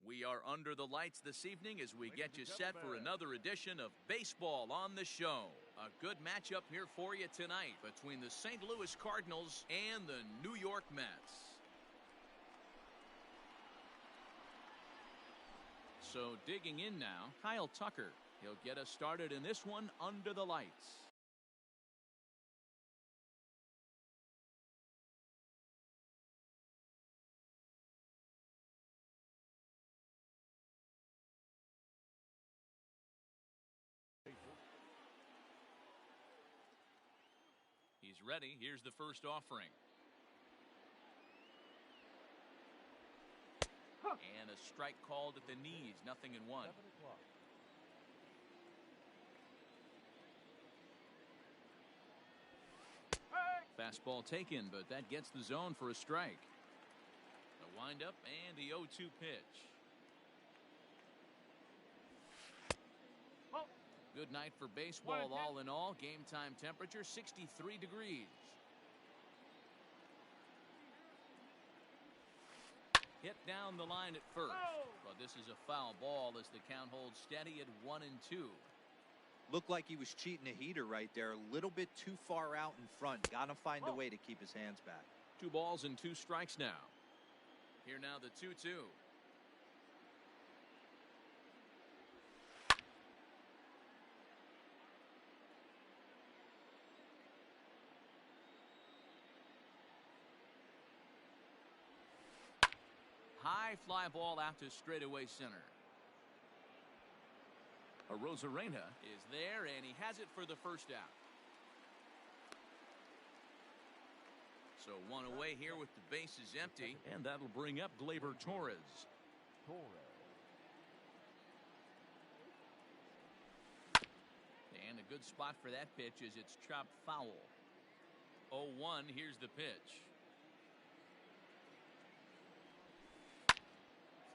We are under the lights this evening as we get you set for another edition of Baseball on the Show. A good matchup here for you tonight between the St. Louis Cardinals and the New York Mets. So digging in now, Kyle Tucker. He'll get us started in this one under the lights. He's ready. Here's the first offering. And a strike called at the knees. 0-1. Fastball taken, but that gets the zone for a strike. The windup and the 0-2 pitch. Good night for baseball all in all. Game time temperature 63 degrees. Hit down the line at first. But this is a foul ball as the count holds steady at 1-2. Looked like he was cheating a heater right there. A little bit too far out in front. Got to find a way to keep his hands back. 2 balls and 2 strikes now. Here now the 2-2. High fly ball out to straightaway center. Arozarena is there, and he has it for the first out. So 1 away here with the bases empty, and that'll bring up Gleyber Torres. And a good spot for that pitch as it's chopped foul. 0-1, here's the pitch.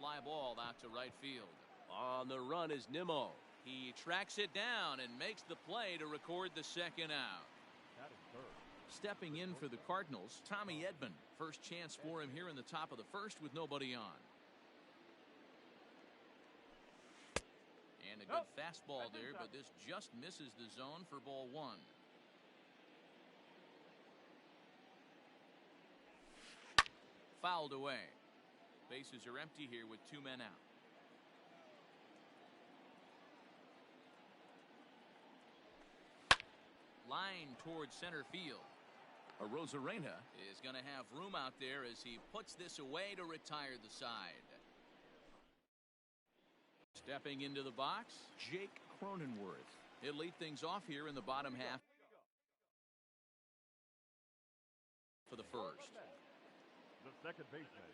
Fly ball out to right field. On the run is Nimmo. He tracks it down and makes the play to record the second out. Stepping in for the Cardinals, Tommy Edman. First chance for him here in the top of the first with nobody on. And a good fastball there, but this just misses the zone for ball 1. Fouled away. Bases are empty here with 2 men out. Line towards center field. Arozarena is going to have room out there as he puts this away to retire the side. Stepping into the box, Jake Cronenworth. He'll lead things off here in the bottom half for the first. The second baseman.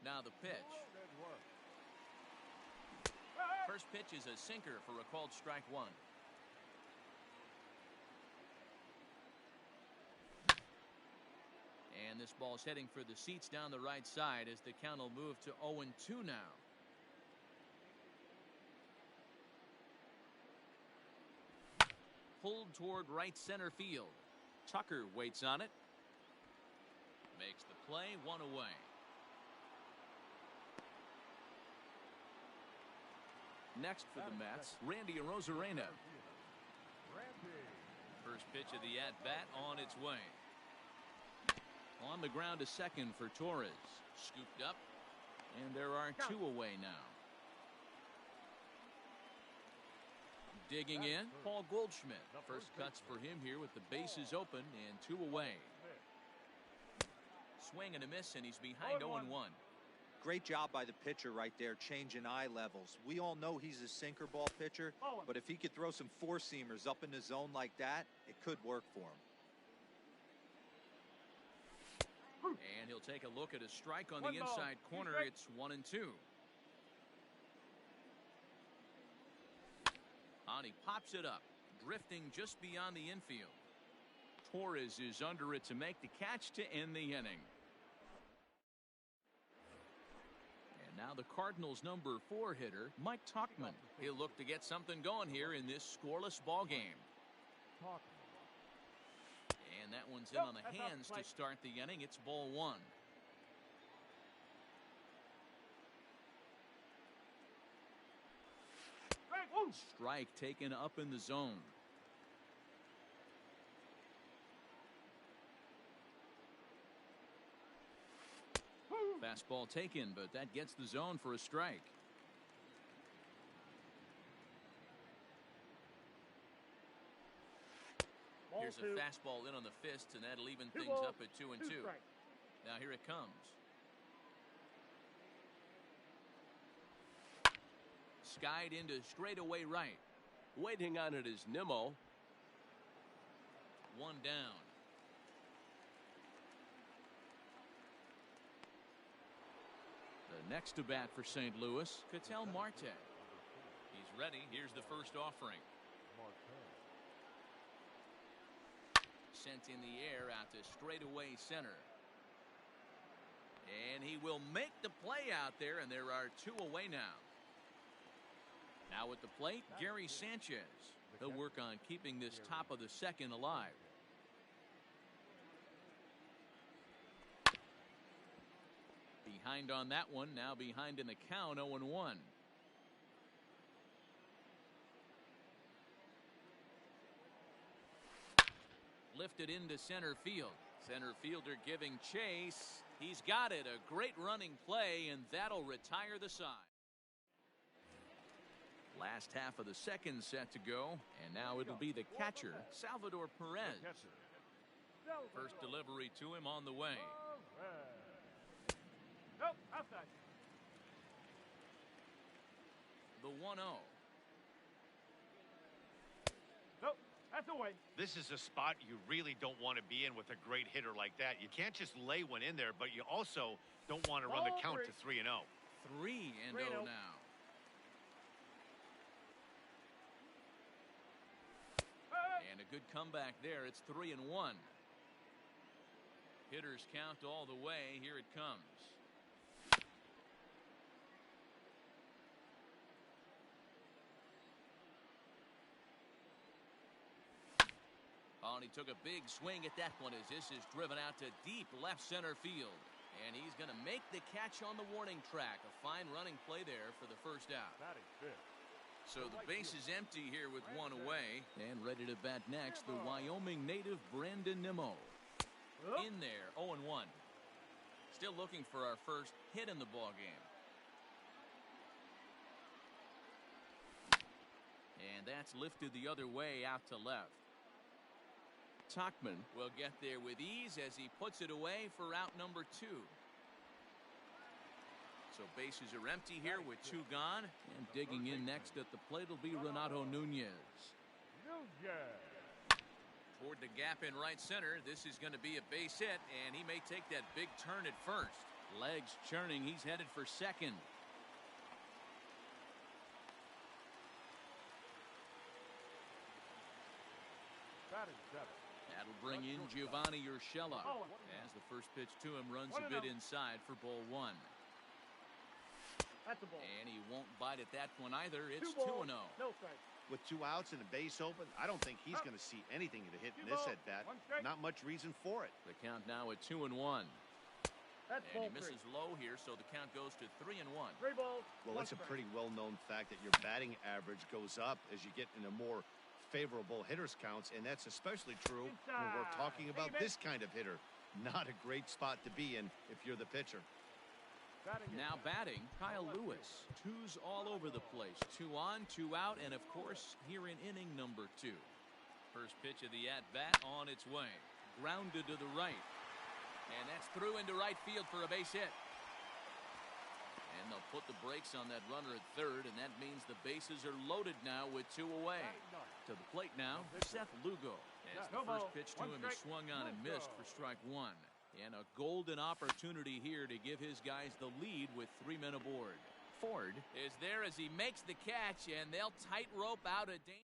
Now the pitch. First pitch is a sinker for a called strike 1. And this ball's heading for the seats down the right side as the count will move to 0-2 now. Pulled toward right center field. Tucker waits on it. Makes the play, 1 away. Next for the Mets, Randy Arozarena. First pitch of the at-bat on its way. On the ground to second for Torres. Scooped up. And there are 2 away now. Digging in, Paul Goldschmidt. First cuts for him here with the bases open and 2 away. Swing and a miss, and he's behind 0-1. Great job by the pitcher right there, changing eye levels. We all know he's a sinker ball pitcher, but if he could throw some four-seamers up in the zone like that, it could work for him. And he'll take a look at a strike on the inside corner. It's 1-2. And he pops it up, drifting just beyond the infield. Torres is under it to make the catch to end the inning. And now the Cardinals' number 4 hitter, Mike Tauchman. He'll look to get something going here in this scoreless ball game. And that one's in on the hands to start the inning. It's ball 1. Strike taken up in the zone. Fastball taken, but that gets the zone for a strike. Here's a fastball in on the fist, and that'll even things up at 2-2. Now here it comes. Skied into straightaway right. Waiting on it is Nimmo. One down. The next to bat for St. Louis, Ketel Marte. He's ready. Here's the first offering. Sent in the air out to straightaway center. And he will make the play out there, and there are 2 away now. Now at the plate, Gary Sanchez. He'll work on keeping this top of the second alive. Behind on that one, now behind in the count, 0-1. Lifted into center field. Center fielder giving chase. He's got it. A great running play, and that'll retire the side. Last half of the second set to go, and now it'll be the catcher, Salvador Perez. First delivery to him on the way. Nope, outside. The 1-0. Nope, that's away. This is a spot you really don't want to be in with a great hitter like that. You can't just lay one in there, but you also don't want to run the count to 3-0. 3-0 now. And a good comeback there. It's 3-1. Hitters count all the way. Here it comes. Oh, and he took a big swing at that one as this is driven out to deep left center field. And he's going to make the catch on the warning track. A fine running play there for the first out. So the base is empty here with 1 away. And ready to bat next, the Wyoming native Brandon Nimmo. In there, 0-1. Still looking for our first hit in the ball game. And that's lifted the other way out to left. Tachman will get there with ease as he puts it away for out number 2. So bases are empty here with 2 gone. And digging in next at the plate will be Renato Nunez. Toward the gap in right center. This is going to be a base hit, and he may take that big turn at first. Legs churning. He's headed for second. That'll bring in Giovanni Urshela as the first pitch to him runs a bit inside for ball 1. That's a ball. And he won't bite at that one either. It's 2-0. No strike. With 2 outs and a base open, I don't think he's going to see anything to hit in this at-bat. Not much reason for it. The count now at 2-1. That's and ball he misses 3. low here, so the count goes to 3-1. 3 balls. Well, it's a pretty well-known fact that your batting average goes up as you get into more favorable hitters counts, and that's especially true when we're talking about this kind of hitter. Not a great spot to be in if you're the pitcher. Now batting, Kyle Lewis. 2s all over the place. 2 on, 2 out, and of course, here in inning number 2. First pitch of the at-bat on its way. Grounded to the right. And that's through into right field for a base hit. And they'll put the brakes on that runner at third, and that means the bases are loaded now with 2 away. To the plate now, Seth Lugo. As the first pitch to him is swung on and missed for strike 1. And a golden opportunity here to give his guys the lead with 3 men aboard. Ford is there as he makes the catch, and they'll tightrope out a danger.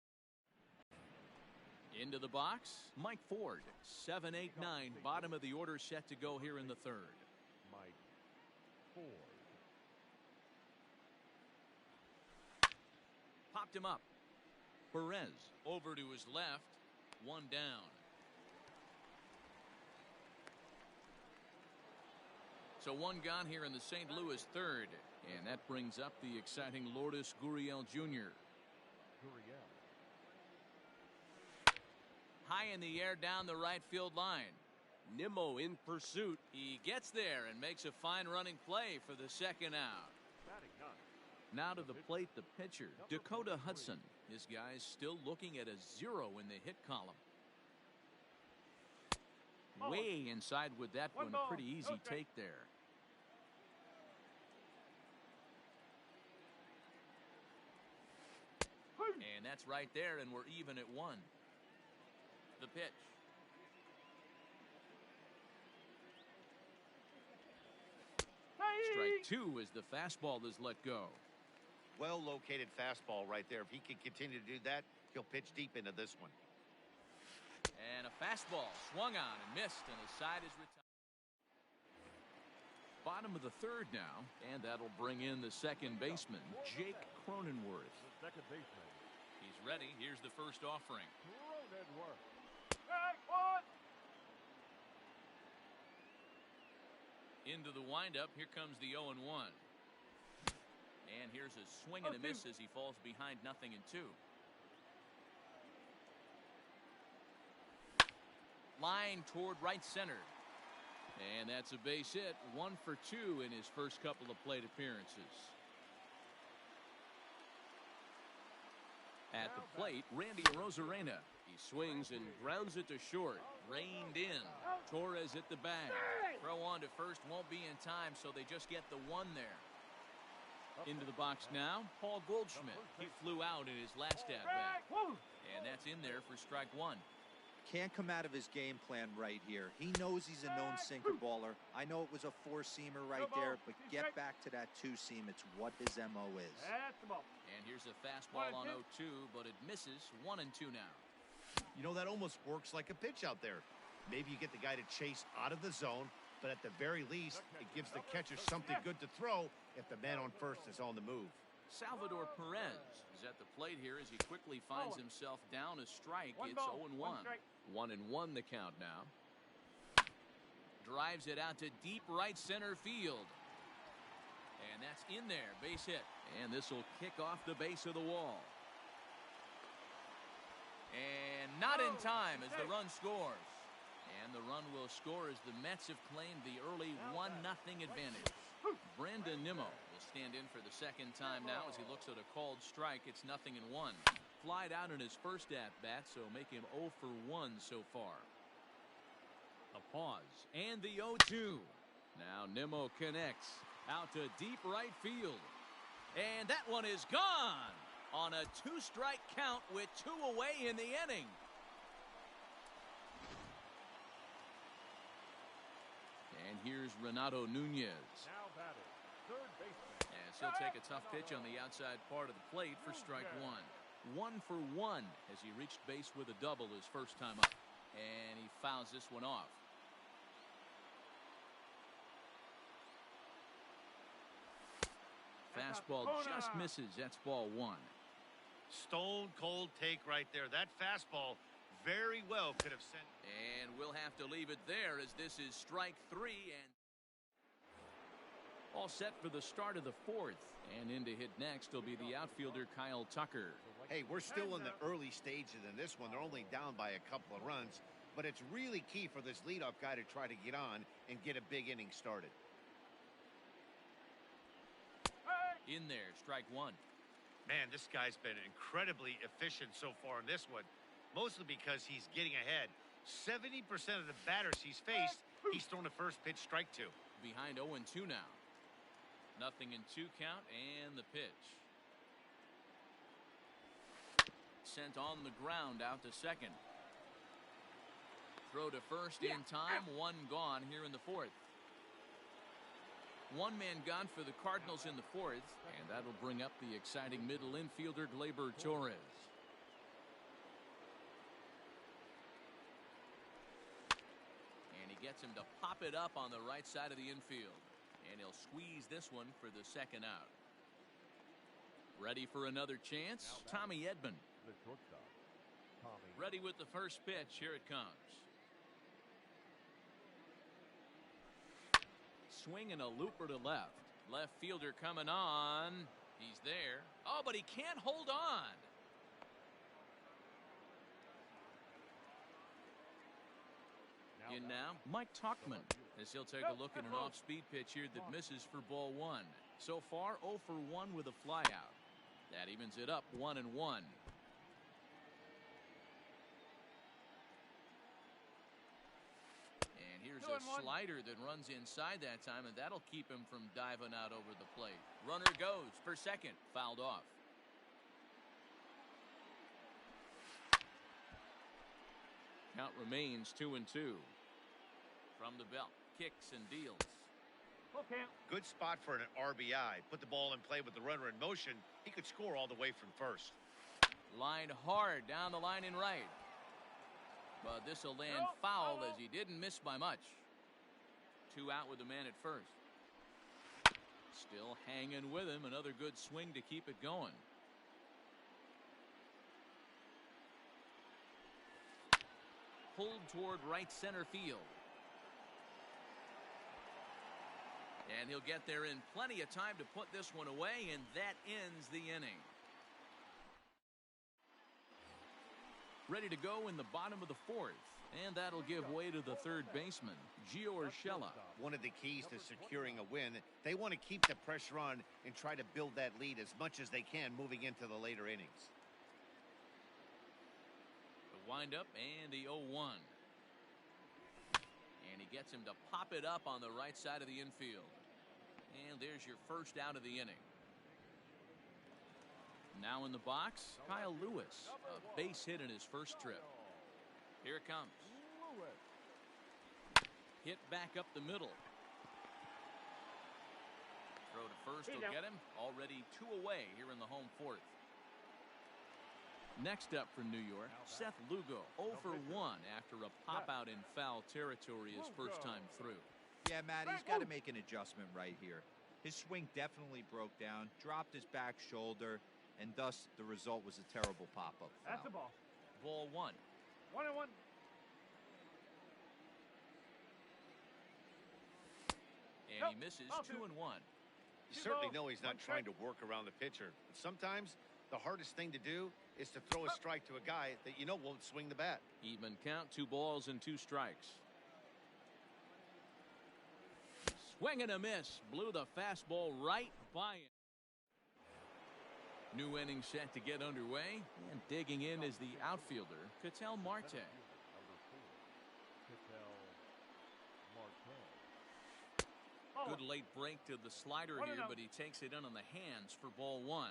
Into the box, Mike Ford. 7, 8, 9, bottom of the order set to go here in the third. Mike Ford. Popped him up. Perez over to his left. 1 down. So 1 gone here in the St. Louis third. And that brings up the exciting Lourdes Gurriel Jr. high in the air down the right field line. Nimmo in pursuit. He gets there and makes a fine running play for the second out. Now to the plate, the pitcher, Dakota Hudson. His guy's still looking at a 0 in the hit column. Way inside with that one. A pretty easy take there. And that's right there, and we're even at 1. The pitch. Strike 2 as the fastball is let go. Well located fastball right there. If he can continue to do that, he'll pitch deep into this one. And a fastball swung on and missed, and the side is retired. Bottom of the third now, and that'll bring in the second baseman, Jake Cronenworth. Second baseman. He's ready. Here's the first offering. Cronenworth. Hey, what? Into the windup. Here comes the 0-1. And here's a swing and a miss as he falls behind 0-2. Line toward right center. And that's a base hit. 1 for 2 in his first couple of plate appearances. At the plate, Randy Arozarena. He swings and grounds it to short. Reined in. Torres at the bag. Throw on to first won't be in time, so they just get the 1 there. Into the box now, Paul Goldschmidt. He flew out in his last at-bat. And that's in there for strike 1. Can't come out of his game plan right here. He knows he's a known sinker baller. I know it was a 4-seamer right there, but get back to that 2-seam. It's what his MO is. And here's a fastball on 0-2, but it misses. 1-2 now. You know, that almost works like a pitch out there. Maybe you get the guy to chase out of the zone, but at the very least, it gives the catcher something good to throw if the man on first is on the move. Salvador Perez is at the plate here as he quickly finds himself down a strike. It's 0-1. 1-1 the count now. Drives it out to deep right center field. And that's in there. Base hit. And this will kick off the base of the wall. And not in time as the run scores. And the run will score as the Mets have claimed the early 1-0 advantage. Brandon Nimmo will stand in for the second time now as he looks at a called strike. It's 0-1. Flied out in his first at-bat, so make him 0 for 1 so far. A pause, and the 0-2. Now Nimmo connects out to deep right field. And that one is gone on a 2-strike count with 2 away in the inning. And here's Renato Nunez. Now batting, third baseman. As he'll take a tough pitch on the outside part of the plate for strike 1. 1 for 1 as he reached base with a double his first time up. And he fouls this one off. Fastball just misses. That's ball 1. Stone cold take right there. That fastball very well could have sent. And we'll have to leave it there as this is strike 3. And all set for the start of the 4th. And in to hit next will be the outfielder Kyle Tucker. Hey, we're still in the early stages in this one. They're only down by a couple of runs, but it's really key for this leadoff guy to try to get on and get a big inning started. In there, strike 1. Man, this guy's been incredibly efficient so far in this one, mostly because he's getting ahead. 70% of the batters he's faced, he's thrown the first pitch, strike 2. Behind 0-2 now. 0-2 count and the pitch. Sent on the ground out to second. Throw to first in time. 1 gone here in the 4th. 1 man gone for the Cardinals in the 4th, and that'll bring up the exciting middle infielder Gleyber Torres. And he gets him to pop it up on the right side of the infield. And he'll squeeze this one for the second out. Ready for another chance? Tommy Edman. The shortstop, Tommy. Ready with the first pitch. Here it comes. Swinging a looper to left. Left fielder coming on. He's there. Oh, but he can't hold on. In now, Mike Tuchman, as he'll take a look at an off-speed pitch here that misses for ball one. So far, 0 for 1 with a flyout. That evens it up 1-1. And here's a slider that runs inside that time, and that'll keep him from diving out over the plate. Runner goes for second, fouled off. Count remains 2-2. From the belt, kicks and deals. Okay. Good spot for an RBI. Put the ball in play with the runner in motion. He could score all the way from first. Lined hard down the line and right. But this will land foul as he didn't miss by much. 2 out with the man at first. Still hanging with him. Another good swing to keep it going. Pulled toward right center field. And he'll get there in plenty of time to put this one away, and that ends the inning. Ready to go in the bottom of the fourth, and that'll give way to the third baseman, Gio Urshela. One of the keys to securing a win, they want to keep the pressure on and try to build that lead as much as they can moving into the later innings. The windup and the 0-1. And he gets him to pop it up on the right side of the infield. And there's your first out of the inning. Now in the box, Kyle Lewis, a base hit in his first trip. Here it comes. Hit back up the middle. Throw to first will get him. Already 2 away here in the home fourth. Next up for New York, Seth Lugo, 0 for 1 after a pop-out in foul territory his first time through. Yeah, Matt, he's got to make an adjustment right here. His swing definitely broke down, dropped his back shoulder, and thus the result was a terrible pop-up foul. That's the ball. Ball 1. 1-1. And he misses 2-1. You certainly know he's not trying to work around the pitcher. But sometimes the hardest thing to do is to throw a strike to a guy that you know won't swing the bat. Even count, 2 balls and 2 strikes. Swing and a miss. Blew the fastball right by him. New inning set to get underway. And digging in is the outfielder, Ketel Marte. Good late break to the slider here, but he takes it in on the hands for ball 1.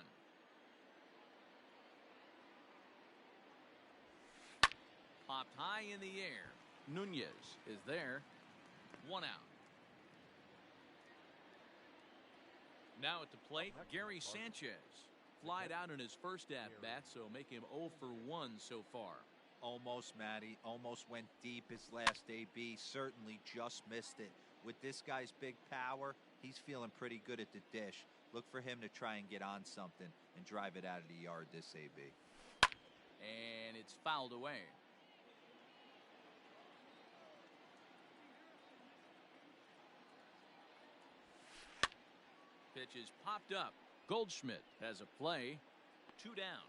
Popped high in the air. Nunez is there. 1 out. Now at the plate, Gary Sanchez. Flied out in his first at-bat, so make him 0 for 1 so far. Almost, Matty. Almost went deep his last AB. Certainly just missed it. With this guy's big power, he's feeling pretty good at the dish. Look for him to try and get on something and drive it out of the yard this AB. And it's fouled away. Pitch is popped up. Goldschmidt has a play. 2 down.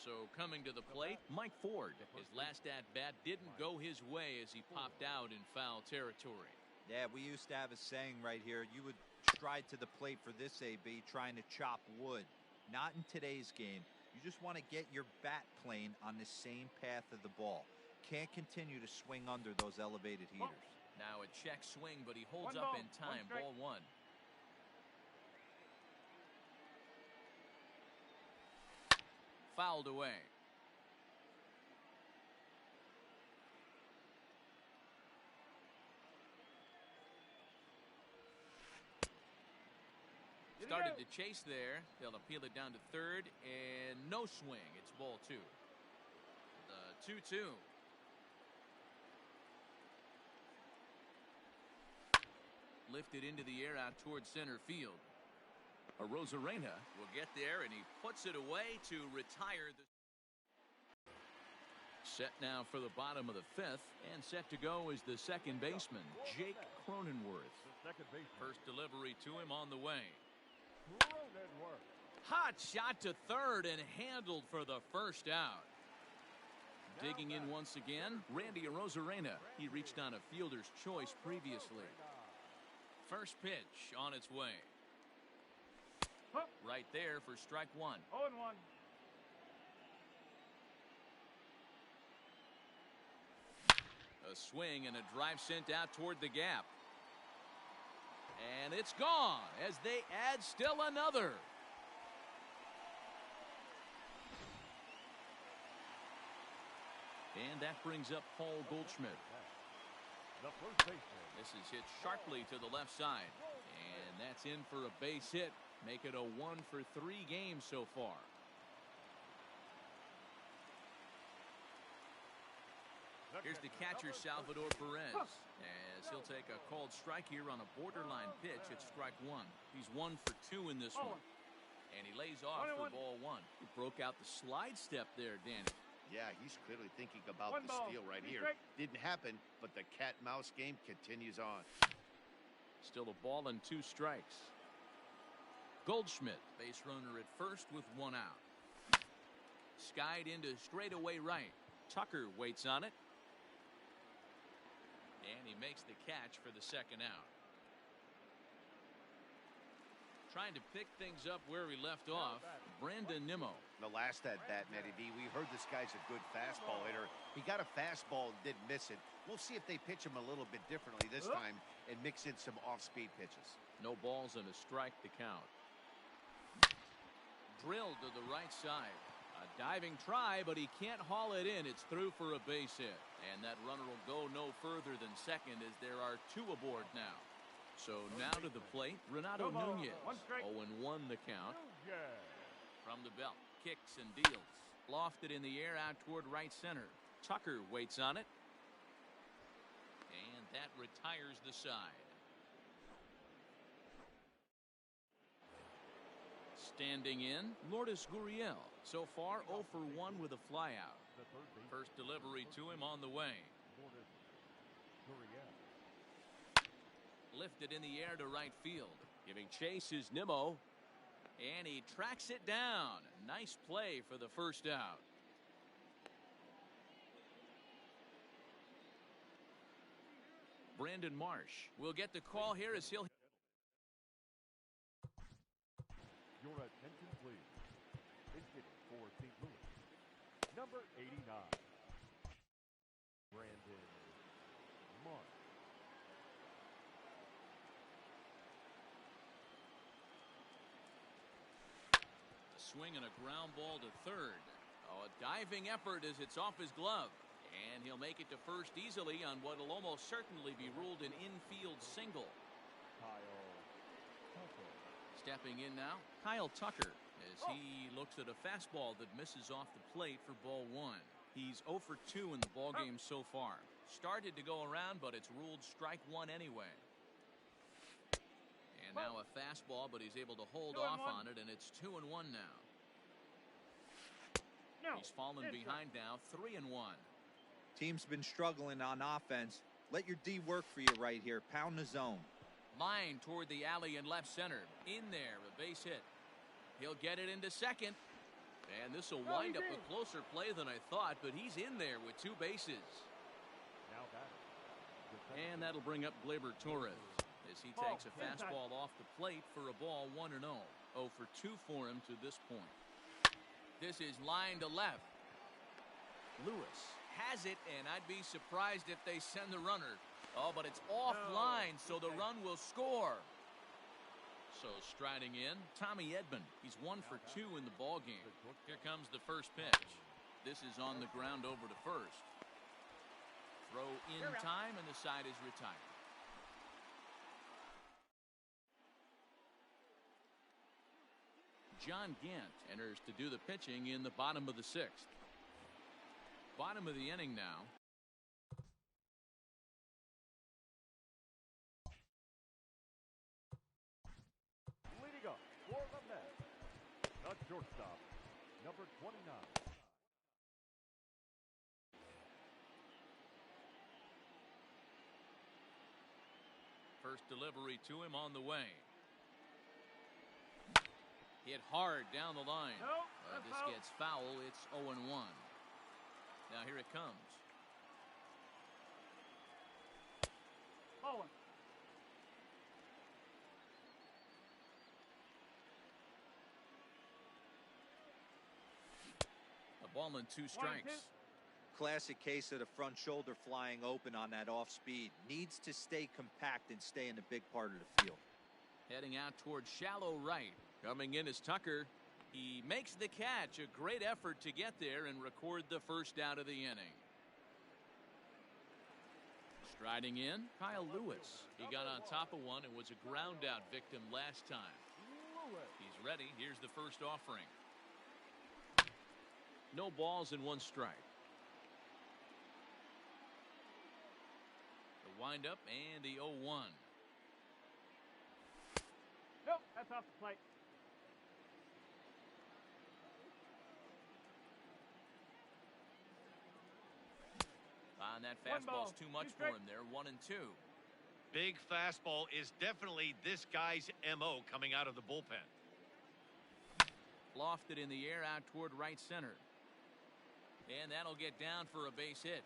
So coming to the plate, Mike Ford. His last at-bat didn't go his way as he popped out in foul territory. Yeah, we used to have a saying right here. You would stride to the plate for this AB trying to chop wood. Not in today's game. You just want to get your bat plane on the same path of the ball. Can't continue to swing under those elevated heaters. Now a check swing, but he holds up in time. Ball 1. Fouled away. Started to chase there. They'll appeal it down to third, and no swing. It's ball 2. The 2-2. Lifted into the air out towards center field. Arozarena will get there, and he puts it away to retire the. Set now for the bottom of the 5th, and set to go is the second baseman, Jake Cronenworth. First delivery to him on the way. Hot shot to third and handled for the first out. Digging in once again, Randy Arozarena. He reached on a fielder's choice previously. First pitch on its way. Right there for strike one. 0-1. A swing and a drive sent out toward the gap. And it's gone as they add still another. And that brings up Paul Goldschmidt. The first baseman. This is hit sharply to the left side. And that's in for a base hit. Make it a 1-for-3 game so far. Here's the catcher, Salvador Perez, as he'll take a called strike here on a borderline pitch at strike one. He's 1 for 2 in this one. And he lays off for ball one. He broke out the slide step there, Danny. Yeah, he's clearly thinking about the steal right here. Didn't happen, but the cat-mouse game continues on. Still a ball and 2 strikes. Goldschmidt, base runner at first with 1 out. Skied into straightaway right. Tucker waits on it. And he makes the catch for the second out. Trying to pick things up where he left off, Brandon Nimmo. The last at bat, Matty V, we heard this guy's a good fastball hitter. He got a fastball and didn't miss it. We'll see if they pitch him a little bit differently this time and mix in some off-speed pitches. No balls and a strike to count. Drilled to the right side. A diving try, but he can't haul it in. It's through for a base hit. And that runner will go no further than second as there are 2 aboard now. So now to the plate, Renato Nunez. 0-1 the count. From the belt, kicks and deals. Lofted in the air out toward right center. Tucker waits on it. And that retires the side. Standing in, Lourdes Gurriel. So far, 0 for 1 with a flyout. First delivery to him on the way. Lifted in the air to right field. Giving chase is Nimmo. And he tracks it down. Nice play for the first out. Brandon Marsh will get the call here as he'll. Your attention, please. Is hitting for St. Louis. Number 89. Brandon Marsh. A swing and a ground ball to third. Oh, a diving effort as it's off his glove. And he'll make it to first easily on what will almost certainly be ruled an infield single. Stepping in now, Kyle Tucker, as he looks at a fastball that misses off the plate for ball one. He's 0 for 2 in the ballgame so far. Started to go around, but it's ruled strike one anyway. And now a fastball, but he's able to hold off on it, and it's 2-1 now. He's fallen behind now, 3-1. Team's been struggling on offense. Let your D work for you right here. Pound the zone. Line toward the alley in left center. In there, a base hit. He'll get it into second. And this will wind up a closer play than I thought, but he's in there with 2 bases. And that'll bring up Gleyber Torres as he takes a fastball off the plate for a ball 1-0. 0 for 2 for him to this point. This is line to left. Lewis has it, and I'd be surprised if they send the runner. Oh, but it's offline, so the run will score. So striding in, Tommy Edman. He's 1 for 2 in the ballgame. Here comes the first pitch. This is on the ground over to first. Throw in time, and the side is retired. John Gant enters to do the pitching in the bottom of the 6th. Bottom of the inning now. Leading up for the Mets, the shortstop, number 29. First delivery to him on the way. Hit hard down the line. Nope, This gets foul. It's 0-1. Now here it comes. Bowling. A ball and 2 strikes. Classic case of the front shoulder flying open on that off speed. Needs to stay compact and stay in the big part of the field. Heading out towards shallow right. Coming in is Tucker. He makes the catch. A great effort to get there and record the first out of the inning. Striding in, Kyle Lewis. He got on top of one and was a ground out victim last time. He's ready. Here's the first offering. No balls and 1 strike. The windup and the 0-1. Nope, that's off the plate. And that fastball's too much for him there. 1-2. Big fastball is definitely this guy's MO coming out of the bullpen. Lofted in the air out toward right center. And that'll get down for a base hit.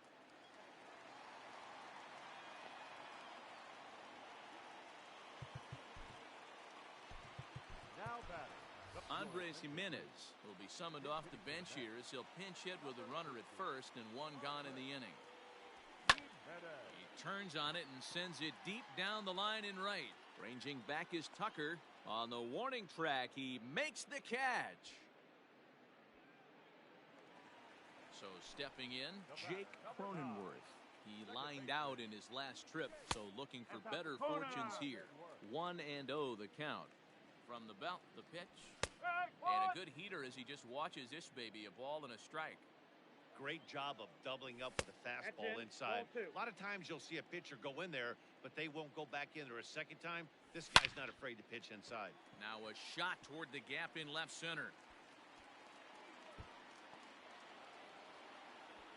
Now batting. Andres Jimenez will be summoned off the bench here as he'll pinch hit with a runner at first and 1 gone in the inning. He turns on it and sends it deep down the line in right. Ranging back is Tucker. On the warning track, he makes the catch. So stepping in, Jake Cronenworth. He lined out in his last trip, so looking for better fortunes here. 1-0 the count. From the belt, the pitch. And a good heater as he just watches this baby, a ball and a strike. Great job of doubling up with a fastball inside. A lot of times you'll see a pitcher go in there, but they won't go back in there a second time. This guy's not afraid to pitch inside. Now a shot toward the gap in left center.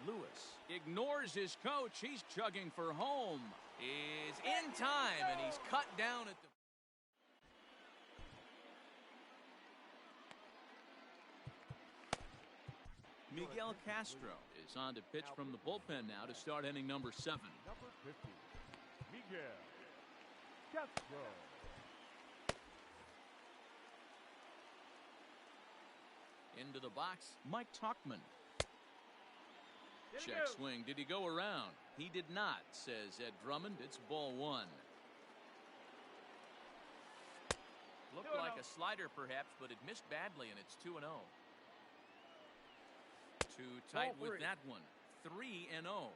Lewis ignores his coach. He's chugging for home. Is in time, and he's cut down at the... Miguel Castro is on to pitch from the bullpen now to start inning number 7. Number 50, Miguel Castro. Into the box, Mike Talkman. Check swing. Did he go around? He did not, says Ed Drummond. It's ball 1. Looked like a slider perhaps, but it missed badly, and it's 2-0. Too tight with that one. 3-0.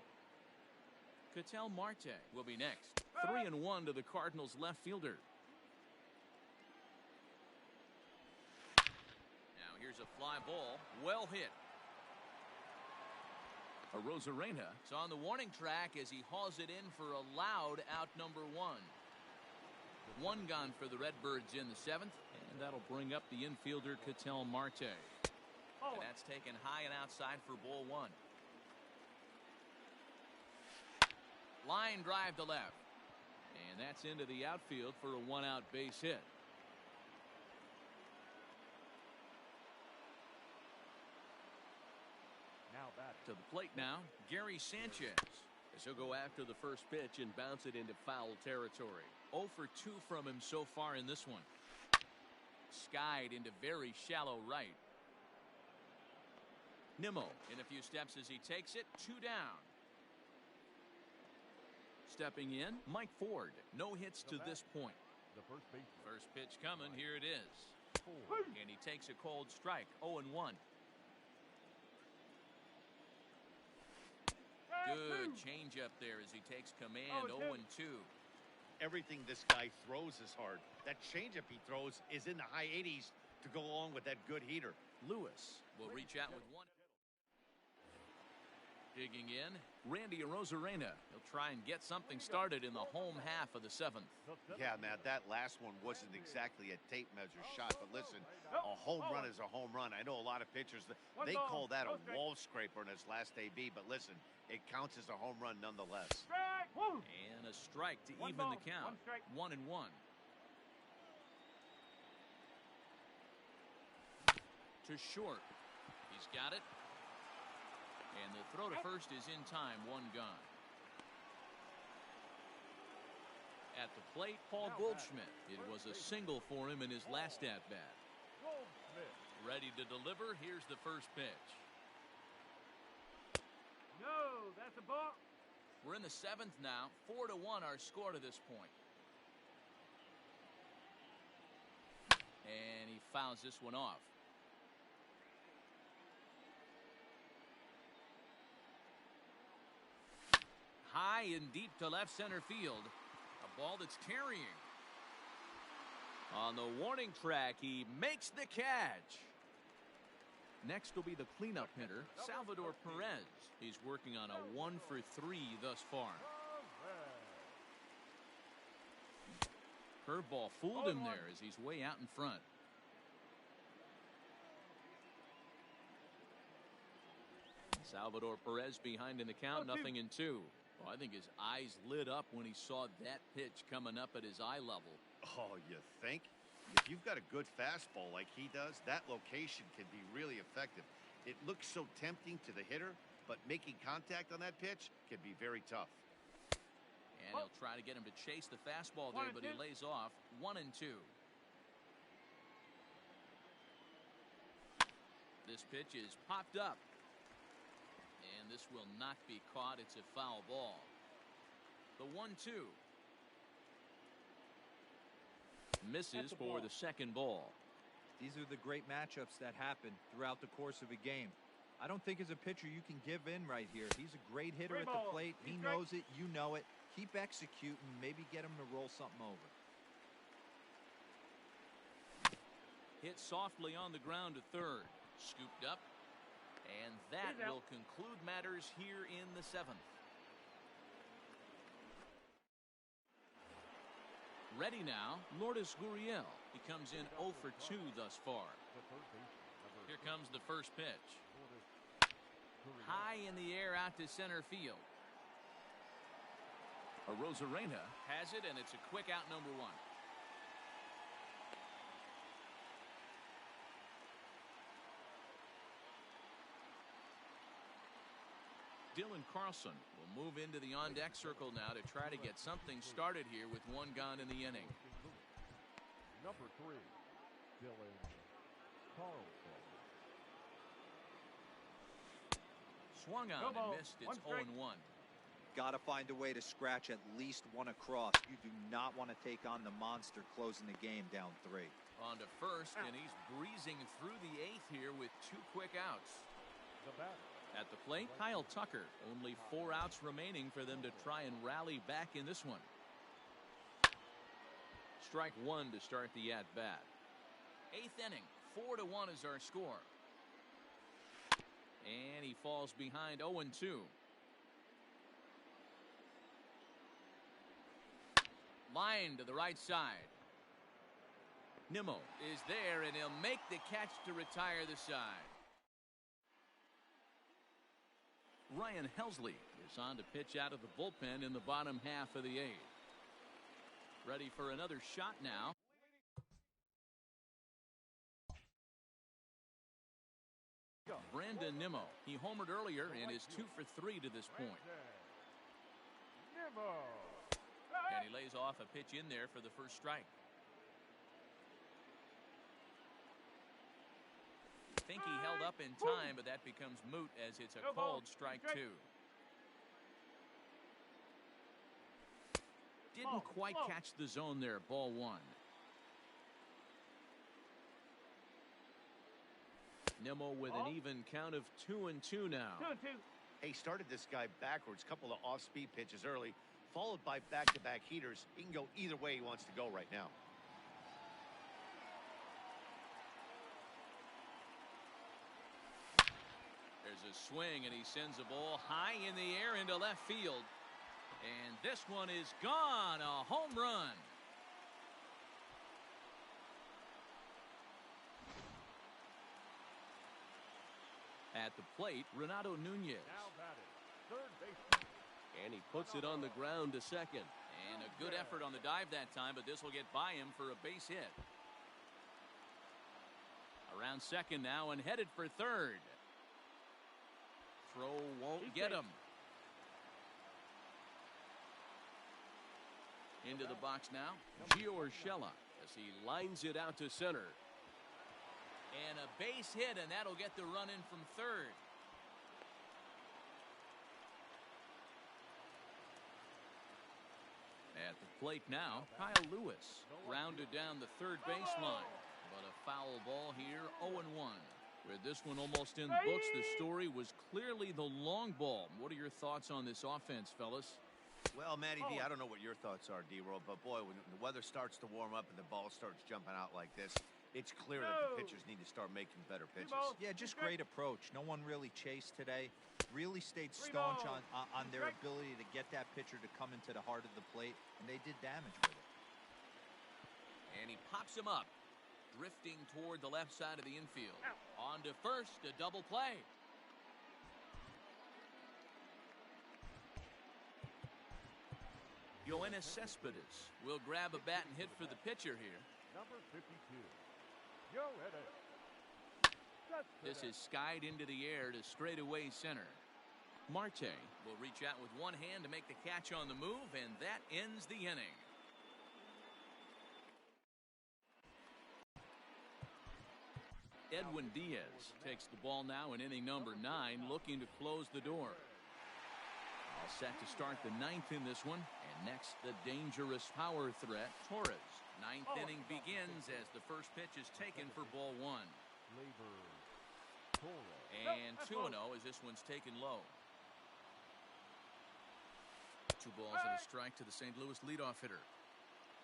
Ketel Marte will be next. 3-1 to the Cardinals left fielder. Now here's a fly ball. Well hit. Arozarena is on the warning track as he hauls it in for a loud out number 1. 1 gone for the Redbirds in the 7th, and that'll bring up the infielder Ketel Marte. And that's taken high and outside for ball 1. Line drive to left. And that's into the outfield for a 1-out base hit. Now back to the plate now, Gary Sanchez, as he'll go after the first pitch and bounce it into foul territory. 0 for 2 from him so far in this one. Skied into very shallow right. Nimmo in a few steps as he takes it. 2 down. Stepping in, Mike Ford. No hits to this point. the first base. First pitch coming. Here it is. Ford. And he takes a cold strike. 0-1. Good changeup there as he takes command. 0-2. Everything this guy throws is hard. That changeup he throws is in the high 80s to go along with that good heater. Lewis will reach out with 1. Digging in, Randy Arozarena. He'll try and get something started in the home half of the 7th. Yeah, Matt, that last one wasn't exactly a tape measure shot, but listen, a home run is a home run. I know a lot of pitchers, they call that a wall scraper in his last AB, but listen, it counts as a home run nonetheless. And a strike to even the count. 1-1. to short. He's got it. And the throw to first is in time, one gone. At the plate, Paul Goldschmidt. It was a single for him in his last at-bat. Ready to deliver. Here's the first pitch. No, that's a ball. We're in the seventh now. 4-1 our score to this point. And he fouls this one off. High and deep to left center field. A ball that's carrying. On the warning track, he makes the catch. Next will be the cleanup hitter, Salvador Perez. He's working on a 1-for-3 thus far. Curveball fooled him there as he's way out in front. Salvador Perez behind in the count, 0-2. Oh, I think his eyes lit up when he saw that pitch coming up at his eye level. Oh, you think? If you've got a good fastball like he does, that location can be really effective. It looks so tempting to the hitter, but making contact on that pitch can be very tough. And he'll try to get him to chase the fastball there, but he lays off. 1-2. This pitch is popped up. And this will not be caught. It's a foul ball. The 1-2. Misses for the second ball. These are the great matchups that happen throughout the course of a game. I don't think as a pitcher you can give in right here. He's a great hitter at the plate. He knows it. You know it. Keep executing. Maybe get him to roll something over. Hit softly on the ground to third. Scooped up. And that will conclude matters here in the seventh. Ready now, Lourdes Gurriel. He comes in 0 for 2 thus far. Here comes the first pitch. High in the air out to center field. Arozarena has it, and it's a quick out, number 1. Dylan Carlson will move into the on-deck circle now to try to get something started here with 1 gone in the inning. Number 3, Dylan Carlson. Swung on and missed. It's 0-1. Got to find a way to scratch at least 1 across. You do not want to take on the monster closing the game down 3. On to first, and he's breezing through the 8th here with 2 quick outs. The batter. At the plate, Kyle Tucker. Only 4 outs remaining for them to try and rally back in this one. Strike 1 to start the at-bat. 8th inning, 4-1 is our score. And he falls behind 0-2. Line to the right side. Nimmo is there, and he'll make the catch to retire the side. Ryan Helsley is on to pitch out of the bullpen in the bottom half of the 8th. Ready for another shot now. Brandon Nimmo. He homered earlier and is 2 for 3 to this point. And he lays off a pitch in there for the first strike. Think he held up in time, but that becomes moot as it's a called strike 2. Didn't quite catch the zone there. Ball 1. Nimmo with an even count of 2-2 now. 2-2. Hey, started this guy backwards. Couple of off-speed pitches early, followed by back-to-back heaters. He can go either way he wants to go right now. There's a swing, and he sends a ball high in the air into left field. And this one is gone. A home run. At the plate, Renato Nunez. Now batted, third baseman. And he puts it on the ground to second. And a good effort on the dive that time, but this will get by him for a base hit. Around second now and headed for third. Throw won't get him. Into the box now, Gio Urshela as he lines it out to center. And a base hit, and that'll get the run in from third. At the plate now, Kyle Lewis rounded down the third baseline. But a foul ball here, 0-1. With this one almost in the books, the story was clearly the long ball. What are your thoughts on this offense, fellas? Well, Matty D, I don't know what your thoughts are, D-Roll, but boy, when the weather starts to warm up and the ball starts jumping out like this, it's clear that the pitchers need to start making better pitches. Yeah, just great approach. No one really chased today. Really stayed staunch on their ability to get that pitcher to come into the heart of the plate, and they did damage with it. And he pops him up, drifting toward the left side of the infield. On to first, a double play. Yoenis Cespedes will grab a bat and hit for the pitcher here. Number 52. Yoenis. This is skied into the air to straightaway center. Marte will reach out with one hand to make the catch on the move, and that ends the inning. Edwin Diaz takes the ball now in inning number 9, looking to close the door. All set to start the 9th in this one. And next, the dangerous power threat, Torres. 9th inning begins as the first pitch is taken for ball 1. And 2-0 as this one's taken low. 2 balls and a strike to the St. Louis leadoff hitter.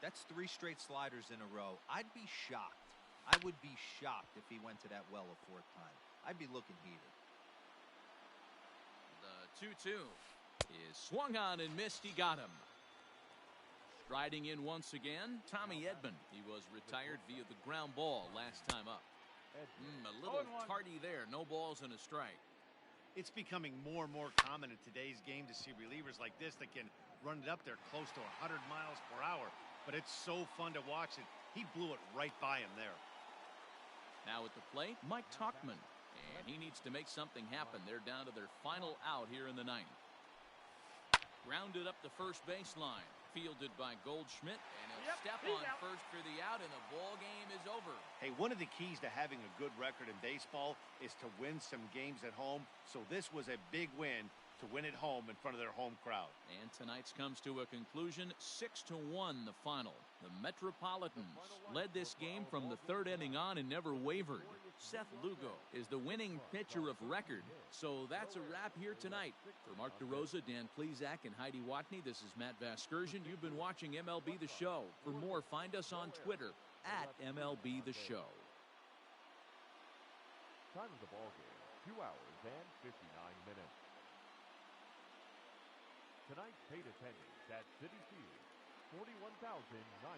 That's 3 straight sliders in a row. I'd be shocked. I would be shocked if he went to that well a 4th time. I'd be looking heated. The 2-2 is swung on and missed. He got him. Striding in once again, Tommy Edman. He was retired via the ground ball last time up. A little tardy there. No balls and a strike. It's becoming more and more common in today's game to see relievers like this that can run it up there close to 100 miles per hour. But it's so fun to watch it. He blew it right by him there. Now at the plate, Mike Tauchman. And he needs to make something happen. They're down to their final out here in the 9th. Grounded up the first baseline. Fielded by Goldschmidt. And he'll step on first for the out, and the ball game is over. Hey, one of the keys to having a good record in baseball is to win some games at home. So this was a big win to win at home in front of their home crowd. And tonight's comes to a conclusion, 6-1 the final. The Metropolitans led this game from the 3rd inning on and never wavered. Seth Lugo is the winning pitcher of record. So that's a wrap here tonight. For Mark DeRosa, Dan Plezak, and Heidi Watney, this is Matt Vasgersian. You've been watching MLB The Show. For more, find us on Twitter at MLB The Show. Time of the ball game, 2 hours and 59 minutes. Tonight's paid attendance at Citi Field, 41,900.